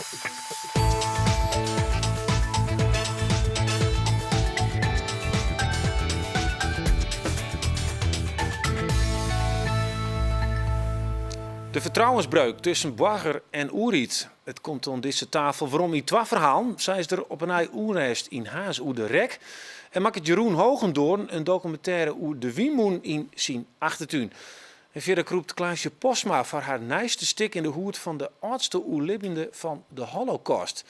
De vertrouwensbreuk tussen Bagger en Oeriet. Het komt aan deze tafel waarom in twee verhalen. Zij is er op een ei oerest in Haas oer de Rek. En maakt het Jeroen Hogendoorn een documentaire oer de Wiemoen in zijn achtertuin. En verder roept Klaasje Posma voor haar nijste stik in de hoed van de oudste oerlevende van de Holocaust.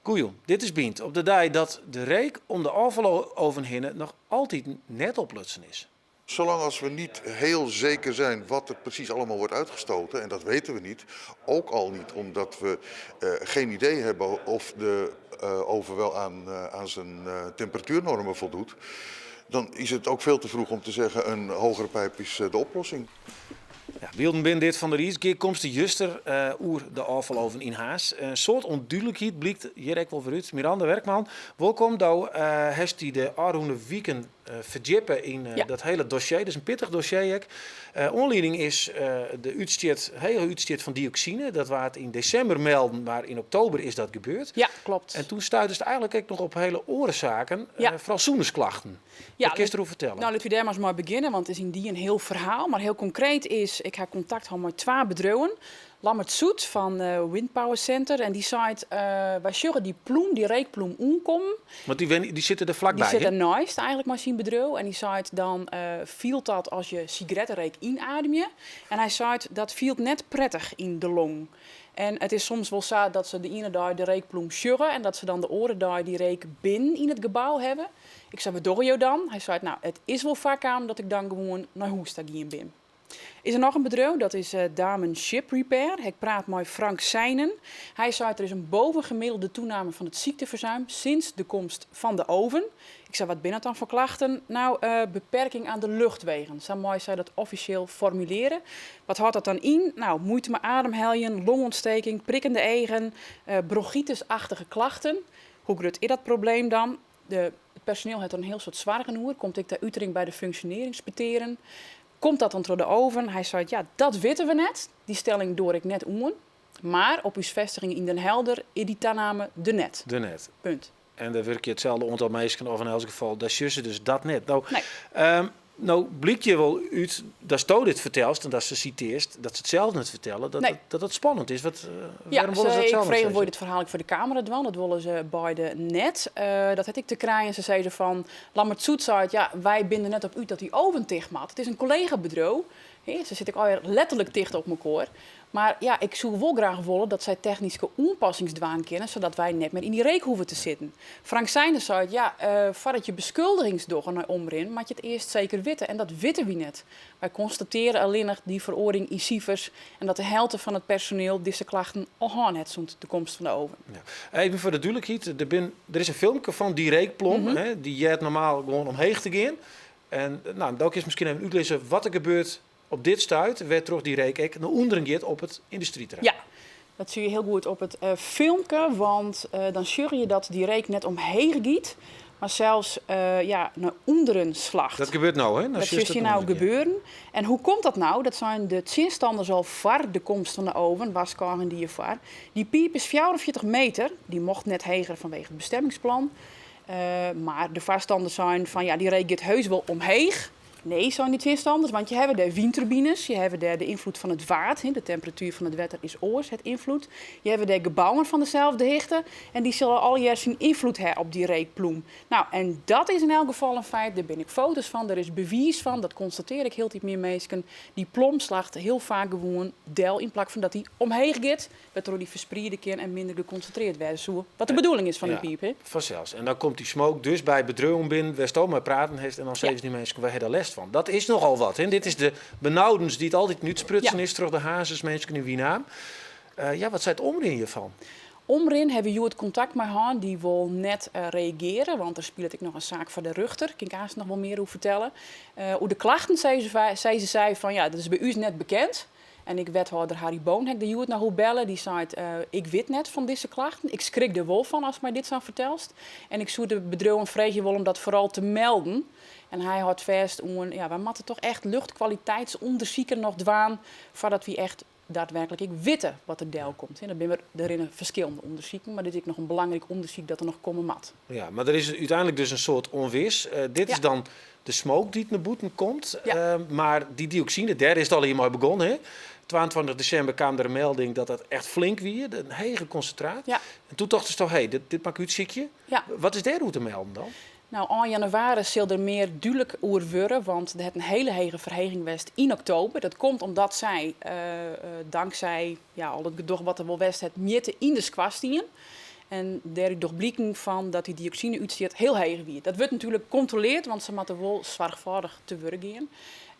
Goeiem, dit is Bient op de dag dat de reek om de afval overhinnen nog altijd net oplutsen is. Zolang als we niet heel zeker zijn wat er precies allemaal wordt uitgestoten, en dat weten we niet, ook al niet omdat we geen idee hebben of de oven wel aan zijn temperatuurnormen voldoet, dan is het ook veel te vroeg om te zeggen een hogere pijp is de oplossing. Ja, beelden binnen dit van de Rieskeer komst de juster oer de afvaloven in Haas. Een soort onduidelijkheid blijkt hier ook wel vooruit. Miranda Werkman, welkom. Nou heeft hij de Arhoene Wieken verdiepen in dat hele dossier. Dat is een pittig dossier. Aanleiding is de hele uitstoot van dioxine. Dat was het in december melden, maar in oktober is dat gebeurd. Ja, klopt. En toen stuitte het eigenlijk ook nog op hele orenzaken, vooral zoenersklachten. Ja, wat kun je erover vertellen? Nou, laten we daar maar eens maar beginnen, want het is in die een heel verhaal. Maar heel concreet is, ik heb contact gehad met twee bedrijven. Lammert Soet van Wind Power Center. En die zei, wij zullen die ploem, die reekploem omkomen. Want die zitten er vlakbij. Die zitten naast eigenlijk maar zijn bedrijf. En die zei, dan viel dat als je sigarettenreek inadem je. En hij zei, dat viel net prettig in de long. En het is soms wel zo dat ze de ene dag de reekploem sjurren en dat ze dan de andere dag die reek binnen in het gebouw hebben. Ik zei, wat doe je dan? Hij zei, nou, het is wel vaak aan dat ik dan gewoon naar huis sta bin. Is er nog een bedrijf, dat is Damen Ship Repair. Ik praat met Frank Seijnen. Hij zei, er is een bovengemiddelde toename van het ziekteverzuim sinds de komst van de oven. Ik zei, wat ben het dan voor klachten? Nou, beperking aan de luchtwegen. Zo mooi zij dat officieel formuleren. Wat houdt dat dan in? Nou, moeite met ademhalingen, longontsteking, prikkende egen, bronchitisachtige klachten. Hoe groot is dat probleem dan? Het personeel heeft er een heel soort zwaar genoeg. Komt ik daar uitering bij de functioneringsbeteren? Komt dat dan door de oven? Hij zei, ja, dat weten we net. Die stelling door ik net om. Maar op uw vestiging in Den Helder is die toename de net. De net. Punt. En dan werk je hetzelfde aantal mensen of in elk geval, dat is dus dat net. Nou, nee. Nou blik je wel uit, dat Sto dit vertelt en dat ze citeert, dat ze het zelf net vertellen, dat het spannend is. Waarom willen ze dat zelf ik vreeg voor dit verhaal voor de camera doen, dat willen ze bij de net. Dat had ik te krijgen. Ze zeiden van, Lammert Soet zei, ja, wij binden net op u dat die oven dicht maakt. Het is een collega-bedrijf. Ze zitten alweer letterlijk dicht op elkaar. Maar ja, ik zou wel graag willen dat zij technische aanpassingsdwaan kennen, zodat wij net meer in die reek hoeven te zitten. Frank Seijnen zei, ja, voordat je beschuldigingsdoggen naar omrin, moet je het eerst zeker weten. En dat weten we net. Wij constateren alleen nog die veroording in cijfers en dat de helft van het personeel deze klachten al aan het zo'n de komst van de oven. Ja. Even voor de duidelijkheid, er is een filmpje van die reekplom, die je het normaal gewoon omheen te gaan. En nou, dan is misschien even uitlezen wat er gebeurt. Op dit stuit werd toch die reek naar onderen op het industrieterrein. Ja, dat zie je heel goed op het filmpje, want dan zie je dat die reek net omheen giet, maar zelfs naar onderen slacht. Dat gebeurt nou, hè? Dat zie je nou gebeuren. En hoe komt dat nou? Dat zijn de zinstanders al var de komst van de oven, waskagen die je var. Die piep is 44 meter, die mocht net heger vanwege het bestemmingsplan. Maar de vaststanders zijn van, ja, die reek gaat heus wel omheen. Nee, zijn niet zinstanders, want je hebt de windturbines, je hebt de invloed van het water, de temperatuur van het water is oors, het invloed. Je hebt de gebouwen van dezelfde hichte en die zullen al jaar zijn invloed hebben op die reekploem. Nou, en dat is in elk geval een feit, daar ben ik foto's van, er is bewijs van, dat constateer ik heel diep meer mensen. Die plom slacht heel vaak gewoon del in plaats van dat die omheen gaat, waardoor die verspreide keer en minder geconcentreerd werden. Zo, wat de bedoeling is van die piep, hè? Vanzelfs. En dan komt die smoke dus bij bedrijven binnen, waar Sto maar praten heeft en dan zeggen die mensen, wij hebben les van. Dat is nogal wat. Hè? Dit is de benauwdens die het altijd nu sprutsen is, terug de hazes, mensen in Wienaam. Wat zei het omrin hiervan? Omrin hebben we het contact met haar, die wil net reageren, want er speelt ik nog een zaak voor de ruchter. Ik kan haast nog wel meer over vertellen. Hoe de klachten, zei ze van, ja, dat is bij u net bekend. En ik wethouder Harry Boonhek, die het naar hoe bellen, die zei, ik weet net van deze klachten. Ik schrik er wel van als mij dit zo vertelst. En ik zou de bedrijven vragen wel om dat vooral te melden. En hij had vast, we moeten toch echt luchtkwaliteitsonderzoeken nog dwaan, voordat we echt daadwerkelijk ik weten wat er deel komt. En dan ben we erin verschillende onderzoeken, maar dit is nog een belangrijk onderzoek dat er nog komen moet. Ja, maar er is uiteindelijk dus een soort onwis. Dit is dan de smoke die naar boeten komt. Ja. Maar die dioxine, daar is het al hier mooi begonnen. Hè? 22 december kwam er een melding dat het echt flink weer, een hege concentraat. Ja. En toen dachten ze toch, dit maakt u het ziekje. Ja. Wat is daar hoe te melden dan? Nou, aan januari zal er meer duidelijk over worden, want er heeft een hele hege verheging geweest in oktober. Dat komt omdat zij, dankzij al het gedoog wat er wel west, het meten in de squastien. En daar is toch blijking van dat die dioxine-uitstoot heel heeg weer. Dat wordt natuurlijk gecontroleerd, want ze moeten wel zorgvuldig te werk gaan.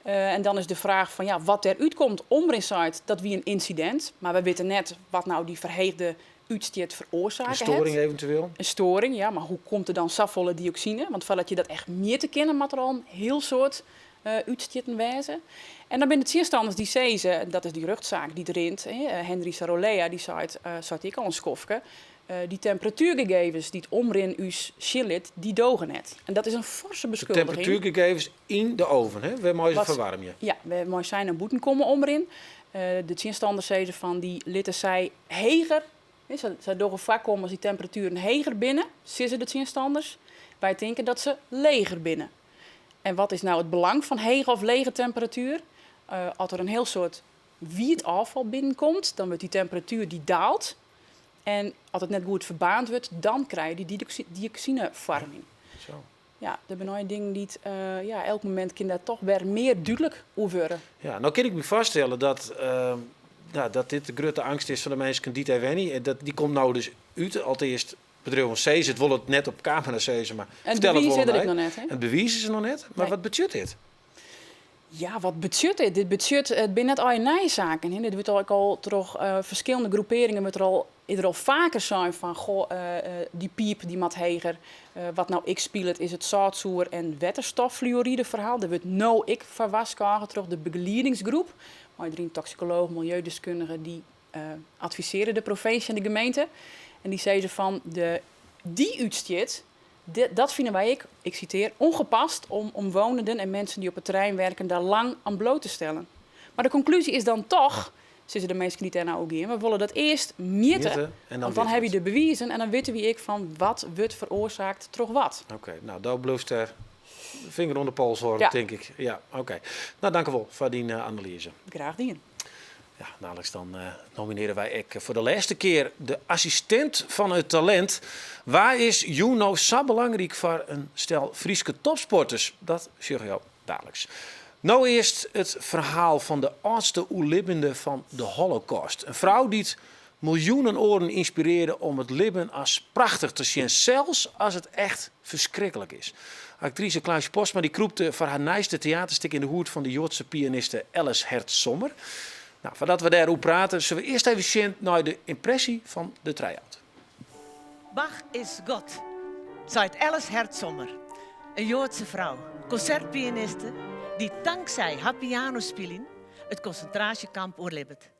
En dan is de vraag van wat eruit komt om Inside, dat wie een incident. Maar we weten net wat nou die verheegde uitstoot veroorzaken Een storing eventueel? Een storing, ja, maar hoe komt er dan zoveel dioxine? Want voordat je dat echt meer te kennen, moet er al een heel soort uitstoten wijzen. En dan ben het tegenstanders die zeggen, dat is die rechtszaak die erin, Henry Sarolea, die zei ik al een skofke. Die temperatuurgegevens die het omrin us chillit, die dogen net. En dat is een forse De beschuldiging. temperatuurgegevens in de oven, hè? We mogen ze verwarmen. Ja, we mogen zijn en boeten komen omrin. De tegenstanders zeiden van die litten zij heger. Ze dogen vaak komen als die temperaturen heger binnen, sissen de tegenstanders. Wij denken dat ze leger binnen. En wat is nou het belang van hege of lege temperatuur? Als er een heel soort wiet afval binnenkomt, dan wordt die temperatuur die daalt. En als het net goed verbaand wordt, dan krijg je die dioxinevorming. Zo. Ja, er zijn dingen die elk moment kan dat toch weer meer duidelijk worden. Ja, nou kan ik me voorstellen dat dit de grote angst is van de mensen die het hebben niet. Die komt nou dus uit. Allereerst bedrijf van Cees, het wil het net op camera zeggen, maar En vertel het bewijs wel is er mij. nog net, hè? En bewijs is er nog net. Maar Nee. wat betekent dit? Ja, wat budget dit? Dit budget, het zijn net al zaken. Dit wordt al toch verschillende groeperingen wordt er al vaker zijn van die piep die mat heger. Wat nou ik speel het is het zoutzuur en waterstoffluoride verhaal. Er wordt nou ik verwaskaren terug de begeleidingsgroep. Maar 3 toxicologen, milieudeskundigen die adviseren de provincie en de gemeente. En die zeggen van die uitstoot. Dat vinden wij, ik citeer, ongepast om omwonenden en mensen die op het terrein werken daar lang aan bloot te stellen. Maar de conclusie is dan toch, zitten de mensen niet daar nou ook in, we willen dat eerst meten, want dan heb je de bewijzen en dan weten wie ik van wat wordt veroorzaakt, toch wat. Oké, nou, daar blijft er vinger onder de pols horen, Ja. denk ik. Ja, oké. Nou, dank u wel voor die analyse. Graag die. Ja, dadelijk dan nomineren wij voor de laatste keer de assistent van het talent. Waar is Juno zo belangrijk voor een stel Frieske topsporters? Dat zeg je dadelijk. Nou eerst het verhaal van de oudste oerlibbende van de Holocaust. Een vrouw die het miljoenen oren inspireerde om het libben als prachtig te zien. Zelfs als het echt verschrikkelijk is. Actrice Klaasje Postma die kroepte voor haar nijste theaterstuk in de hoed van de Joodse pianiste Alice Herz-Sommer. Nou, voordat we daarover praten, zullen we eerst even zien naar de impressie van de try-out. Bach is God, zei Alice Herz-Sommer. Een Joodse vrouw, concertpianiste, die dankzij haar pianospelen het concentratiekamp oorlibbet.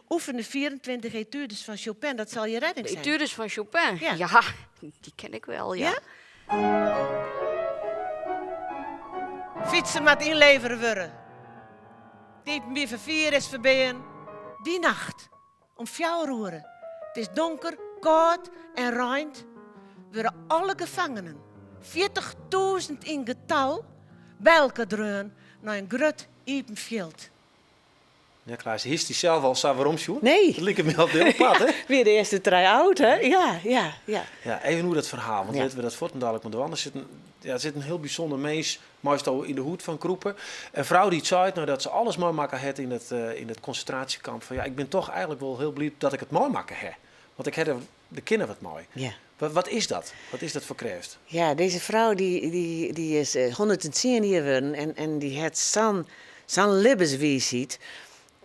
Oefende 24 etudes van Chopin, dat zal je redding zijn. Etudes van Chopin? Ja. Ja, die ken ik wel, ja. Fietsen met inleveren worden. Die bij vervier is verbeen. Die nacht, om 4 uur. Het is donker, koud en ruimt. Worden alle gevangenen, 40.000 in getal, bij elkaar dreun naar een groot open veld. Ja, Klaas, hist hij zelf al zo waarom, Sjoerd? Nee. Dat lijkt me wel heel pad, hè? Weer de eerste try-out, hè? Ja. Ja, even hoe dat verhaal, want Ja. weten we dat voort en dadelijk met de ander zit een heel bijzonder mens, meestal in de hoed van Kroepen. Een vrouw die het zei nou, dat ze alles mooi maken had in het concentratiekamp. Van ja, ik ben toch eigenlijk wel heel blij dat ik het mooi maken heb. Want ik heb de kinderen wat mooi. Ja. Wat is dat? Wat is dat voor kreeft? Ja, deze vrouw die is 110 jaar geworden en die heeft zo'n levenswijsheid.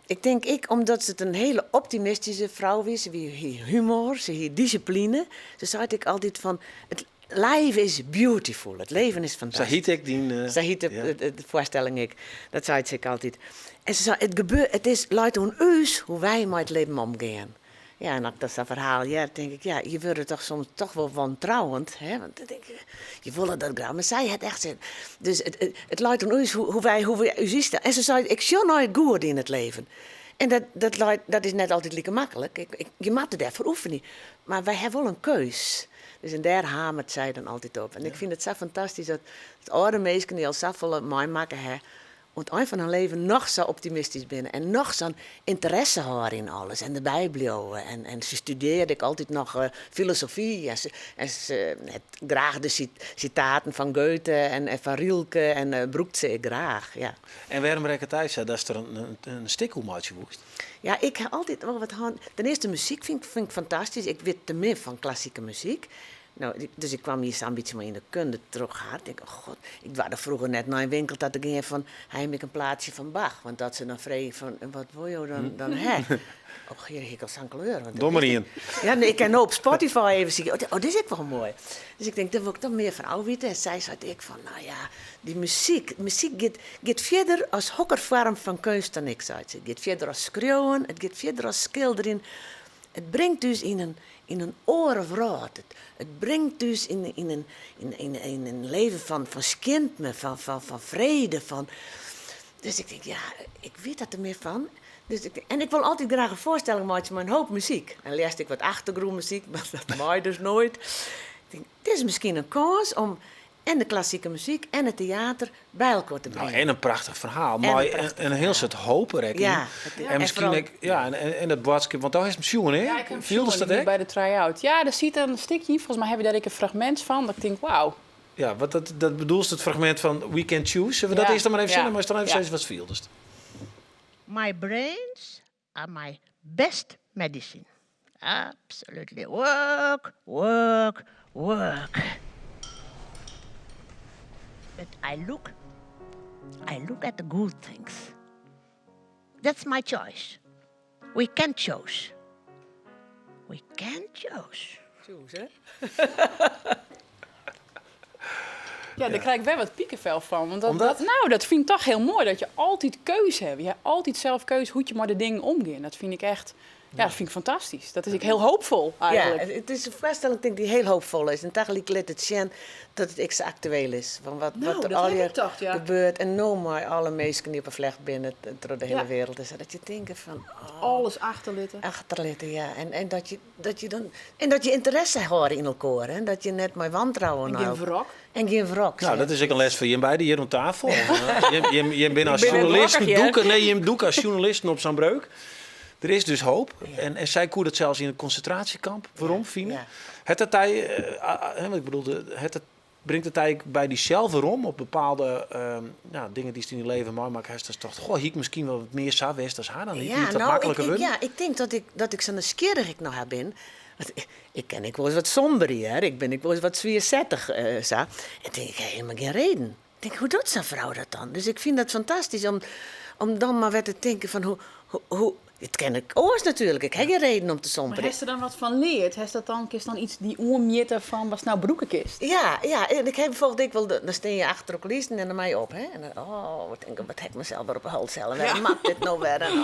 Ik denk omdat ze een hele optimistische vrouw is. Ze heeft humor, ze heeft discipline. Ze zei ik altijd van, het leven is beautiful. Het leven is fantastisch. Zahit ik die... Zahit de voorstelling ik. Dat zei ze ik altijd. En ze zei, het is luidt aan ons hoe wij met het leven omgaan. Ja, en dat is dat verhaal. Ja, denk ik, ja, je wordt toch soms toch wel wantrouwend. Hè? Want dan denk je wil dat graag. Maar zij het echt zin. Dus het luidt aan ons hoe wij u zien. En ze zei, ik zie nooit goed in het leven. En dat is net altijd lekker makkelijk. Je moet het ervoor oefenen. Maar wij hebben wel een keus. Dus en daar hamert zij dan altijd op. En ik vind het zo fantastisch dat het oude mensen die al zoveel meemaken hebben, aan het eind van hun leven nog zo optimistisch binnen. En nog zo'n interesse houden in alles. En de Bijbel. En ze studeerde ik altijd nog filosofie. En ze het graag de citaten van Goethe en van Rilke. En broekt ze graag, ja. En waarom rek het uit dat er een stikkelmaatje woest? Ja, ik heb altijd wel wat aan. Ten eerste muziek vind ik fantastisch. Ik weet te meer van klassieke muziek. Nou, dus ik kwam hier zo'n beetje maar in de kunde terug hard. Ik denk, oh god, ik was er vroeger net naar een winkel dat ik ging van, hij heb ik een plaatje van Bach. Want dat ze dan vregen van, wat wil je dan hè? Oh, hier ik al zo'n kleur. Doe maar in. Ja, nee, ik kan op Spotify even zien. Oh, dit is ook wel mooi. Dus ik denk, daar wil ik dan meer van ouweten. En zij zei ik van, nou ja, die muziek gaat verder als hokkervorm van kunst dan ik zei. Het gaat verder als schreeuwen, het gaat verder als schilderen. Het brengt dus in een orenvraat. Het brengt dus in een leven van skintme, van vrede. Dus ik denk, ja, ik weet dat er meer van. En ik wil altijd graag een voorstelling maken met een hoop muziek. En leest ik wat achtergrondmuziek, maar dat maak ik dus nooit. Ik denk, dit is misschien een kans om en de klassieke muziek en het theater bij elkaar te brengen. Nou, en een prachtig verhaal, En maar een prachtig een heel soort hopen. Ja, En misschien en dat boodschap, want daar is het misschien, hè? Ja, ik heb Viel dat hè? bij de try-out. Ja, daar ziet een stukje in. Volgens mij hebben we daar een fragment van. Dat ik denk, wauw. Ja, wat dat bedoelt het fragment van We Can Choose. Zullen we dat Ja, eerst dan maar even ja, zien, maar is dan even ja. steeds wat viel. Dus. My brains are my best medicine. Absolutely. Work, work, work. But I look at the good things. That's my choice. We can choose. We can choose. Ja, daar krijg ik wel wat piekenvel van. Want Omdat? dat vind ik toch heel mooi. Dat je altijd keuze hebt. Je hebt altijd zelf keuze hoe je maar de dingen omgaan. Dat vind ik echt... Ja, dat vind ik fantastisch. Dat is ik heel hoopvol eigenlijk. Ja, het is een voorstelling denk ik, die heel hoopvol is. En tegelijk laat het zien dat het extra actueel is. Van wat Nou, er dat al heb je ik toch, ja. gebeurt. En nou maar alle mensen die op een vlecht binnen door de hele Ja. wereld is. Dat je denkt van... Alles achterlitten. Achterlitten, ja. En dat je interesse houdt in elkaar. Hè? Dat je net maar wantrouwen En geen houdt. wrok. En geen wrok. Nou, dat is ook een les voor je beiden hier aan tafel. Je bent als Ik ben journalist een wakker, je doek als journalist op zo'n breuk. Er is dus hoop. En zij koert het zelfs in een concentratiekamp. Waarom, Fine? Ja. Ik bedoelde, brengt het eigenlijk bij die zelf erom op bepaalde dingen die ze in je leven mooi maken. Hij is toch, goh, hier misschien wel wat meer Savest als haar dan niet. Niet dat makkelijker worden. ik denk dat ik zo'n nieuwsgierig ik nog ben. Ik wel eens wat somber hier. Ik ben wel eens wat zwaarzettig. Zo. En denk ik, helemaal geen reden. Ik denk, hoe doet zo'n vrouw dat dan? Dus ik vind dat fantastisch om dan maar weer te denken van hoe het ken ik oors natuurlijk. Ik heb geen reden om te Maar somberen. heeft er dan wat van leerd? Heeft dat dan, is dan iets die oormjetten van wat nou broekenkist? Ja, en ik heb bijvoorbeeld dan steen je achter de coulissen en dan mij op, hè? En dan, wat heb ik mezelf weer op een hals zelf. En mag dit nou weer? En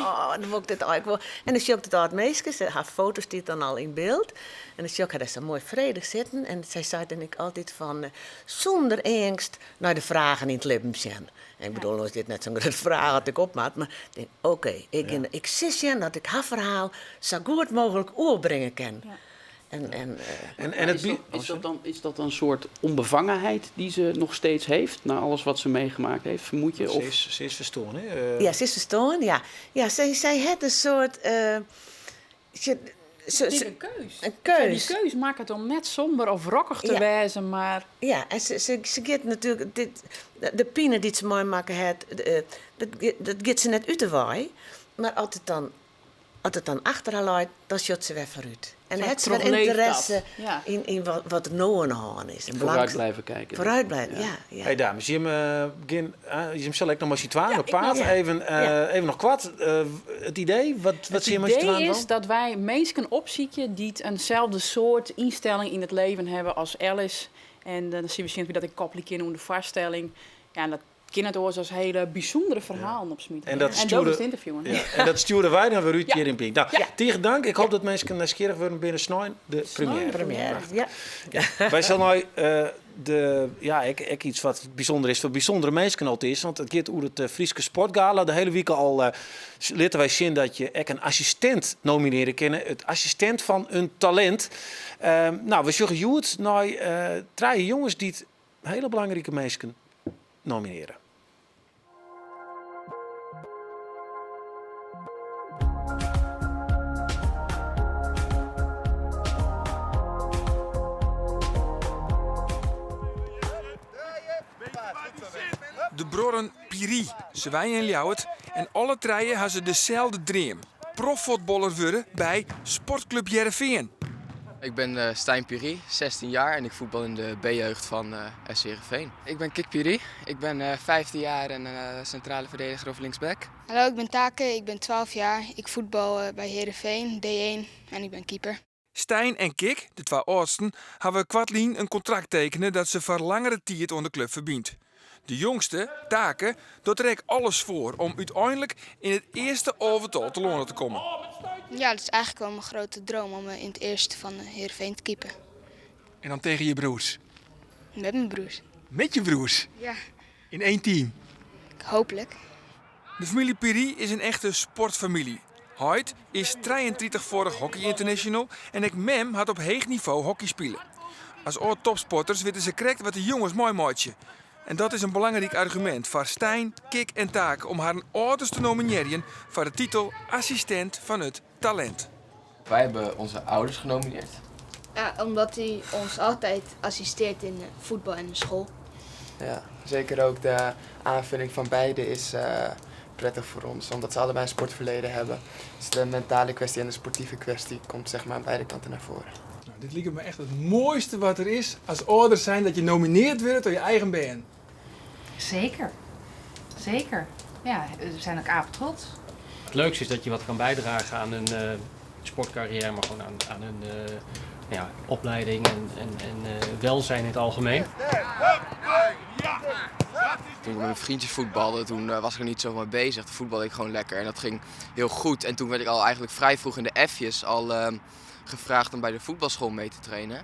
dan wil ik dit eigenlijk wel. En dan zie ik het uit meisjes, haar foto's die dan al in beeld. En dan zie ik haar zo mooi vredig zitten. En zij zei dan ik altijd van, zonder angst naar de vragen in het leven zien. En ik bedoel, als dit net zo'n grote vraag had ik opmaat, maar ik denk, oké, ik zie zien dat ik haar verhaal zo goed mogelijk oorbrengen kan. Ja. En het Is dat een soort onbevangenheid die ze nog steeds heeft, na alles wat ze meegemaakt heeft, vermoed je? Of? Ze is verstoren, hè? Ja, ze is verstoren, ja. Ja, zij had een soort... Een keus. Een keus. Die keus maakt het om net somber of rokkig te Ja. wezen, maar... Ja, en ze gaat natuurlijk... De pine die ze mooi maken heeft, dat gaat ze net uit de waai. Maar als het dan achter haar loopt, dan shot ze weer vooruit. En Zo het ze weer terugleeft interesse dat. Ja. in wat er nou aan de hand is. En Vooruit blijven kijken. Vooruit blijven, ja. Hey dames, je hem zal ik nog maar situatie Ja, op ik paard. mag- Even nog kwart. Het idee, wat zie je met Het je idee dan? is dat wij mensen opzieken die eenzelfde soort instelling in het leven hebben als Alice. En dan zie je misschien dat ik koppelje in de vaststelling. Ja, en dat kan het oors als hele bijzondere verhalen opsmieten. En dat dat stuurde- is het interviewen. Ja, en dat stuurden wij dan weer uit Ja. hier in Pink. Nou, tegen dank. Ik hoop dat mensen nieuwsgierig worden binnen Snijn, de première. Première, ja. Wij zullen nou ik iets wat bijzonder is voor bijzondere mensen altijd is. Want het gaat over het Frieske Sportgala. De hele week al laten wij zien dat je een assistent nomineren kan. Het assistent van een talent. We zeggen Joet naar 3 jongens die het hele belangrijke mensen nomineren. De broren Piri, Zwijn en Ljouwert en alle treien hebben ze dezelfde droom. Profvoetballer worden bij Sportclub Heerenveen. Ik ben Stijn Piri, 16 jaar en ik voetbal in de B-jeugd van SC Heerenveen. Ik ben Kik Piri, ik ben 15 jaar en centrale verdediger of linksback. Hallo, ik ben Take, ik ben 12 jaar. Ik voetbal bij Heerenveen, D1 en ik ben keeper. Stijn en Kik, de 2 oudsten, hebben kwartlien een contract tekenen dat ze voor langere tijd onder de club verbindt. De jongste, Take, doet er eigenlijk alles voor om uiteindelijk in het eerste overtal te lonen te komen. Ja, dat is eigenlijk wel mijn grote droom om in het eerste van Heerenveen te keepen. En dan tegen je broers. Met mijn broers. Met je broers. Ja, In 1 team. hopelijk. De familie Piri is een echte sportfamilie. Hoyt is 33-vorig hockey international en ik mem had op hoog niveau hockey spelen. Als oud topsporters weten ze correct wat de jongens mooi maatje. En dat is een belangrijk argument voor Stijn, Kik en Take om haar ouders te nomineren voor de titel assistent van het talent. Wij hebben onze ouders genomineerd. Ja, omdat hij ons altijd assisteert in voetbal en school. Ja, zeker ook de aanvulling van beide is prettig voor ons, omdat ze allebei een sportverleden hebben. Dus de mentale kwestie en de sportieve kwestie komt zeg maar aan beide kanten naar voren. Nou, dit lijkt me echt het mooiste wat er is als ouders zijn dat je nomineerd wordt door je eigen band. Zeker. Zeker. Ja, we zijn ook apetrots. Het leukste is dat je wat kan bijdragen aan een sportcarrière, maar gewoon aan een opleiding en welzijn in het algemeen. Toen ik met mijn vriendjes voetbalde, toen was ik er niet zo mee bezig. Toen voetbalde ik gewoon lekker en dat ging heel goed. En toen werd ik al eigenlijk vrij vroeg in de F'jes al gevraagd om bij de voetbalschool mee te trainen.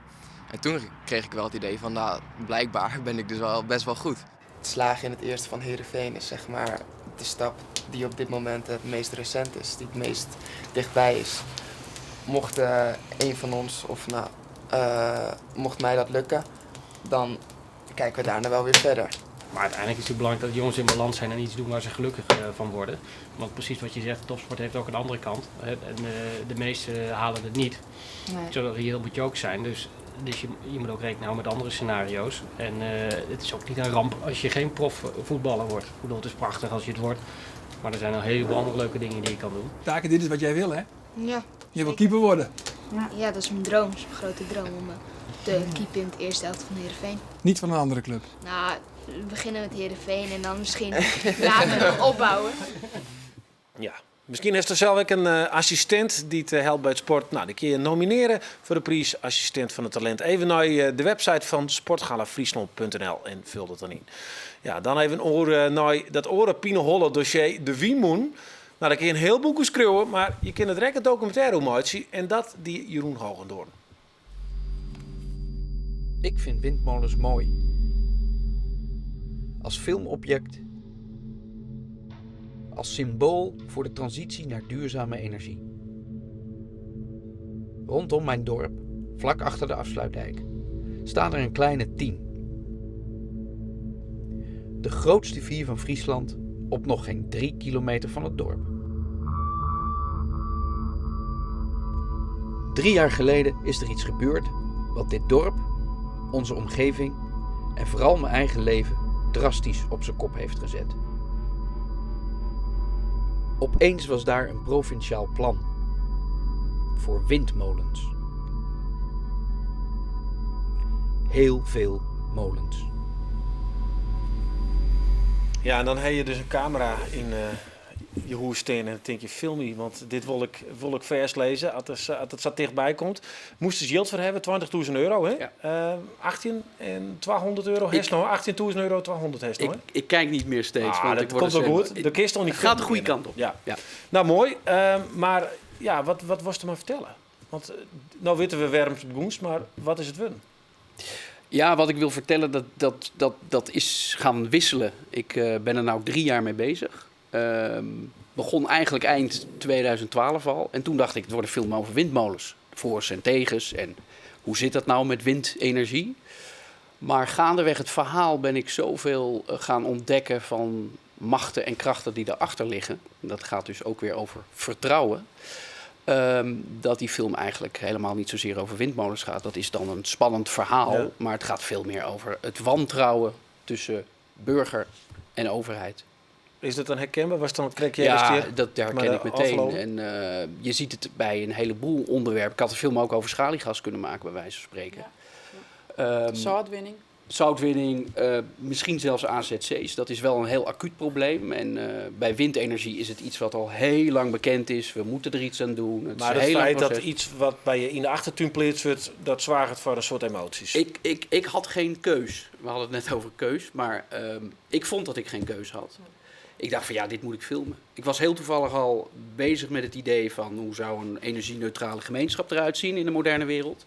En toen kreeg ik wel het idee van, nou, blijkbaar ben ik dus wel best wel goed. Het slagen in het eerste van Heerenveen is zeg maar de stap die op dit moment het meest recent is, die het meest dichtbij is. Mocht een van ons, mocht mij dat lukken, dan kijken we daarna wel weer verder. Maar uiteindelijk is het belangrijk dat jongens in balans zijn en iets doen waar ze gelukkig van worden. Want precies wat je zegt, topsport heeft ook een andere kant. En de meesten halen het niet. Nee. Zo reëel moet je ook zijn. Dus je moet ook rekening houden met andere scenario's. En het is ook niet een ramp als je geen profvoetballer wordt. Ik bedoel, het is prachtig als je het wordt. Maar er zijn nog een heleboel andere leuke dingen die je kan doen. Take, dit is wat jij wil, hè? Ja. Je wil keeper worden. Ja, dat is mijn droom. Dat is mijn grote droom om te keepen in het eerste helft van Heerenveen. Niet van een andere club. Nou, we beginnen met Heerenveen en dan misschien later nog opbouwen. Ja. Misschien is er zelf ook een assistent die het helpt bij het sport. Nou, die kun je nomineren voor de prijs assistent van het talent. Even naar de website van sportgalafriesland.nl en vul dat dan in. Ja, dan even naar dat Pine Holle dossier, de Wienmoen. Nou, daar kun je een heel boek schreeuwen, maar je kunt het direct een documentaire om uitzien. En dat die Jeroen Hogendoorn. Ik vind windmolens mooi. Als filmobject. Als symbool voor de transitie naar duurzame energie. Rondom mijn dorp, vlak achter de afsluitdijk, staan er een kleine 10. De grootste 4 van Friesland op nog geen 3 kilometer van het dorp. 3 jaar geleden is er iets gebeurd wat dit dorp, onze omgeving en vooral mijn eigen leven drastisch op zijn kop heeft gezet. Opeens was daar een provinciaal plan voor windmolens. Heel veel molens. Ja, en dan heb je dus een camera je hoe staan en dan denk je, film niet, want dit wil ik vers lezen. Als het zo dichtbij komt. Moest je geld voor hebben, €20.000, hè? Ja. 18 en €200 heeft nog, €18.000, €200 heeft nog, hè? Ik kijk niet meer steeds. Want dat ik word komt wel er goed. De kist al niet het gaat de goede kant op. Ja. Ja. Nou, mooi. Maar ja, wat was er maar vertellen? Want nou weten we waarom het begonnen, maar wat is het win? Ja, wat ik wil vertellen, dat is gaan wisselen. Ik ben er nou 3 jaar mee bezig. Begon eigenlijk eind 2012 al. En toen dacht ik, het wordt een film over windmolens. Voor's en tegens. En hoe zit dat nou met windenergie? Maar gaandeweg het verhaal ben ik zoveel gaan ontdekken van machten en krachten die erachter liggen. Dat gaat dus ook weer over vertrouwen. Dat die film eigenlijk helemaal niet zozeer over windmolens gaat. Dat is dan een spannend verhaal. Ja. Maar het gaat veel meer over het wantrouwen tussen burger en overheid. Is dat dan herkenbaar? Was dan het ja, dat herken ik meteen. En je ziet het bij een heleboel onderwerpen. Ik had de film ook over schaliegas kunnen maken, bij wijze van spreken. Ja. Zoutwinning, misschien zelfs AZC's. Dat is wel een heel acuut probleem. En bij windenergie is het iets wat al heel lang bekend is. We moeten er iets aan doen. Maar het feit dat iets wat bij je in de achtertuin plaats wordt, dat zwaagt voor een soort emoties. Ik had geen keus. We hadden het net over keus. Maar ik vond dat ik geen keus had. Ik dacht van ja, dit moet ik filmen. Ik was heel toevallig al bezig met het idee van hoe zou een energie-neutrale gemeenschap eruit zien in de moderne wereld.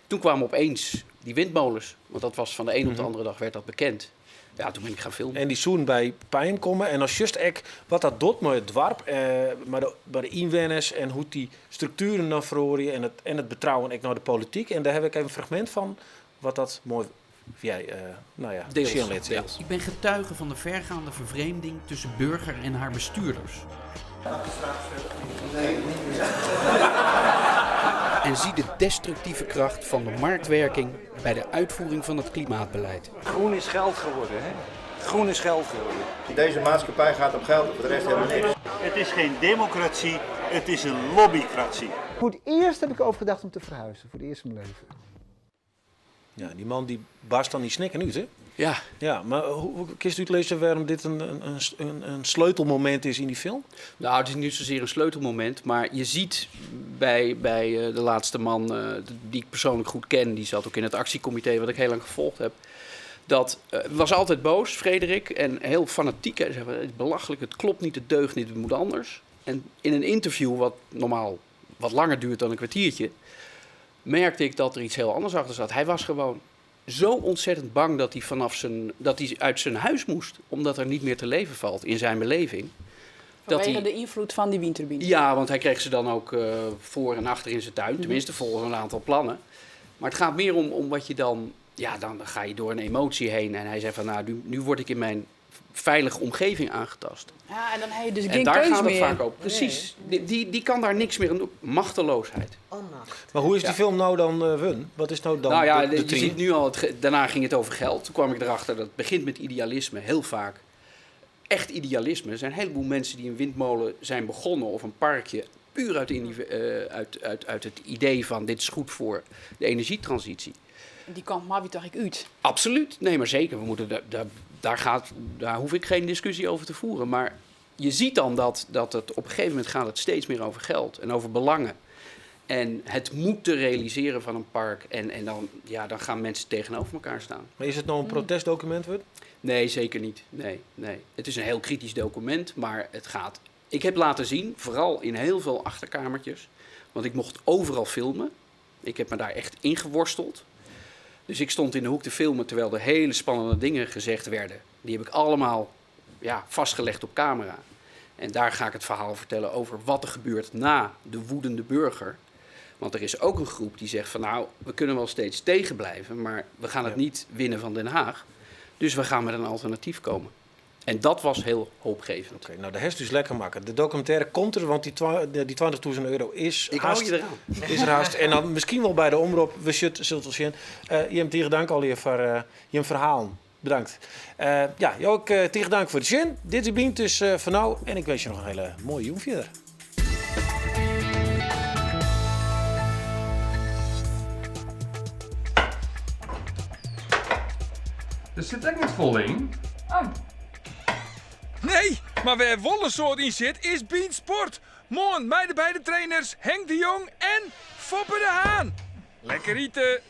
Toen kwamen opeens die windmolens, want dat was van de een op de andere dag werd dat bekend. Ja, toen ben ik gaan filmen. En die zoen bij Pijn komen en als just ek wat dat doet met het dorp, bij de inwoners en hoe die structuren dan verhoren en het betrouwen ik naar de politiek. En daar heb ik even een fragment van wat dat mooi jij, deels. Ja. Ik ben getuige van de vergaande vervreemding tussen burger en haar bestuurders. En zie de destructieve kracht van de marktwerking bij de uitvoering van het klimaatbeleid. Groen is geld geworden, hè? Groen is geld geworden. Deze maatschappij gaat op geld, voor de rest helemaal niks. Het is geen democratie, het is een lobbycratie. Voor het eerst heb ik overgedacht om te verhuizen, voor het eerst in mijn leven. Ja, die man die barst dan die snikken uit, hè? Ja. Ja, maar hoe kun je uitlezen waarom dit een sleutelmoment is in die film? Nou, het is niet zozeer een sleutelmoment, maar je ziet bij de laatste man die ik persoonlijk goed ken, die zat ook in het actiecomité wat ik heel lang gevolgd heb, dat was altijd boos, Frederik, en heel fanatiek. Hij zei, het is belachelijk, het klopt niet, het deugt niet, het moet anders. En in een interview, wat normaal wat langer duurt dan een kwartiertje, merkte ik dat er iets heel anders achter zat. Hij was gewoon zo ontzettend bang dat hij uit zijn huis moest, omdat er niet meer te leven valt in zijn beleving. Vanwege de invloed van die windturbine. Ja, want hij kreeg ze dan ook voor en achter in zijn tuin. Tenminste, volgens een aantal plannen. Maar het gaat meer om wat je dan... Ja, dan ga je door een emotie heen. En hij zei van, nou, nu word ik in mijn veilige omgeving aangetast. Ja, en dan heb je dus geen keus meer. En daar gaat het vaak over. Nee. Precies. Die kan daar niks meer aan doen. Machteloosheid. Maar hoe is die film nou dan wun? Wat is nou dan nou ja, de je ziet nu al, daarna ging het over geld. Toen kwam ik erachter dat het begint met idealisme, heel vaak. Echt idealisme. Er zijn een heleboel mensen die een windmolen zijn begonnen of een parkje puur uit het idee van dit is goed voor de energietransitie. Die kant maar wie dacht ik uit. Absoluut. Nee, maar zeker. We moeten daar hoef ik geen discussie over te voeren. Maar je ziet dan dat het op een gegeven moment gaat het steeds meer over geld en over belangen. En het moeten realiseren van een park. En dan gaan mensen tegenover elkaar staan. Maar is het nou een protestdocument? Nee, zeker niet. Nee. Het is een heel kritisch document, maar het gaat... Ik heb laten zien, vooral in heel veel achterkamertjes, want ik mocht overal filmen. Ik heb me daar echt ingeworsteld. Dus ik stond in de hoek te filmen terwijl er hele spannende dingen gezegd werden. Die heb ik allemaal vastgelegd op camera. En daar ga ik het verhaal vertellen over wat er gebeurt na de woedende burger. Want er is ook een groep die zegt van nou, we kunnen wel steeds tegen blijven, maar we gaan het niet winnen van Den Haag. Dus we gaan met een alternatief komen. En dat was heel hoopgevend. Oké, nou, de rest is lekker makkelijk. De documentaire komt er, want die €20.000 is ik hou je eraan. Is er haast. En dan misschien wel bij de omroep. We zullen het zien. Je hebt tegen dank al hier voor je verhaal. Bedankt. Je ook tegen dank voor de zin. Dit is Bien dus van nou. En ik wens je nog een hele mooie jong verder. Er zit echt niet vol in. Nee! Maar waar Wollensoort in zit, is Bean Sport. Morgen mij de beide trainers Henk de Jong en Foppe de Haan. Lekker eten!